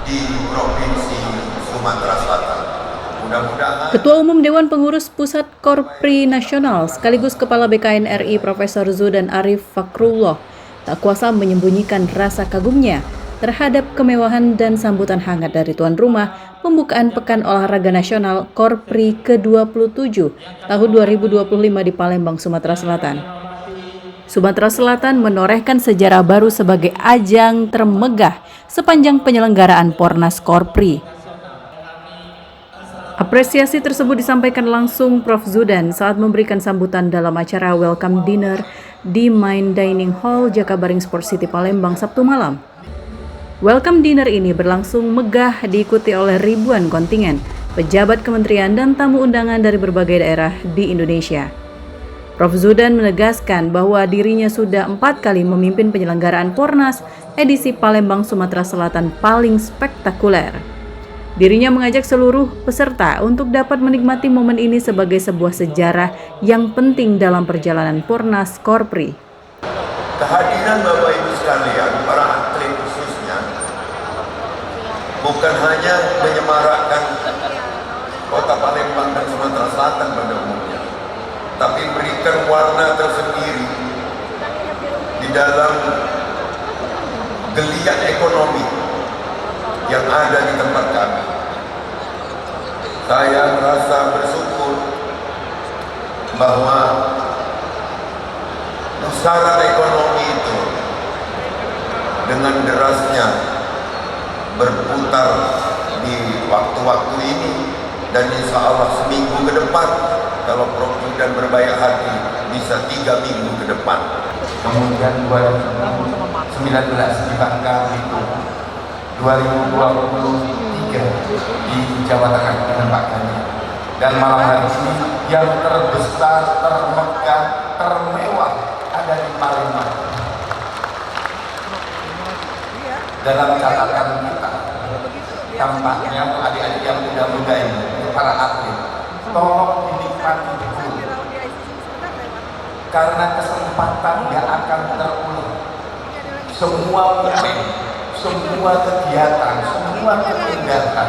di Provinsi Sumatera Selatan. Mudah-mudahan Ketua Umum Dewan Pengurus Pusat Korpri Nasional sekaligus Kepala BKN RI Profesor Zudan Arif Fakrullah tak kuasa menyembunyikan rasa kagumnya terhadap kemewahan dan sambutan hangat dari tuan rumah pembukaan Pekan Olahraga Nasional Korpri ke-27 tahun 2025 di Palembang, Sumatera Selatan. Sumatera Selatan menorehkan sejarah baru sebagai ajang termegah sepanjang penyelenggaraan Pornas Korpri. Apresiasi tersebut disampaikan langsung Prof. Zudan saat memberikan sambutan dalam acara Welcome Dinner di Main Dining Hall Jakabaring Sport City Palembang Sabtu malam. Welcome Dinner ini berlangsung megah diikuti oleh ribuan kontingen, pejabat kementerian dan tamu undangan dari berbagai daerah di Indonesia. Prof. Zudan menegaskan bahwa dirinya sudah 4 kali memimpin penyelenggaraan Pornas edisi Palembang Sumatera Selatan paling spektakuler. Dirinya mengajak seluruh peserta untuk dapat menikmati momen ini sebagai sebuah sejarah yang penting dalam perjalanan Pornas Korpri. kehadiran Bapak Ibu sekalian, para atlet khususnya, bukan hanya menyemarakkan kota Palembang dan Sumatera Selatan pada umumnya, tapi berikan warna tersendiri di dalam geliat ekonomi yang ada di tempat kami. Saya merasa bersyukur bahwa pusaran ekonomi itu dengan derasnya berputar di waktu-waktu ini, dan insya Allah seminggu ke depan, kalau Prof. Zudan berbaik hati, bisa 3 minggu ke depan. Kemudian 2019 di Bangka Belitung, 2023 di Jawa Tengah dengan Pak Ganjar, dan malam hari ini yang terbesar, termegah, termewah ada di Palembang. Dalam catatan kita, tampaknya adik-adik yang muda-muda ini, para atlet, tolong dinikmati dulu, karena kesempatan nggak akan terulang. Semua momen, semua kegiatan, semua keindahan,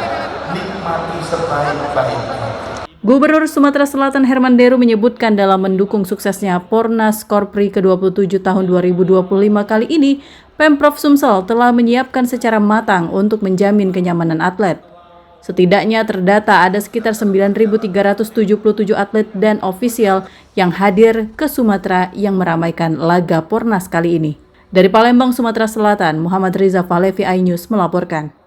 nikmati sebaik-baiknya. Gubernur Sumatera Selatan Herman Deru menyebutkan dalam mendukung suksesnya Pornas Korpri ke-27 tahun 2025 kali ini, Pemprov Sumsel telah menyiapkan secara matang untuk menjamin kenyamanan atlet. Setidaknya terdata ada sekitar 9.377 atlet dan ofisial yang hadir ke Sumatera yang meramaikan laga Pornas kali ini. Dari Palembang, Sumatera Selatan, Muhammad Riza Falevi, iNews melaporkan.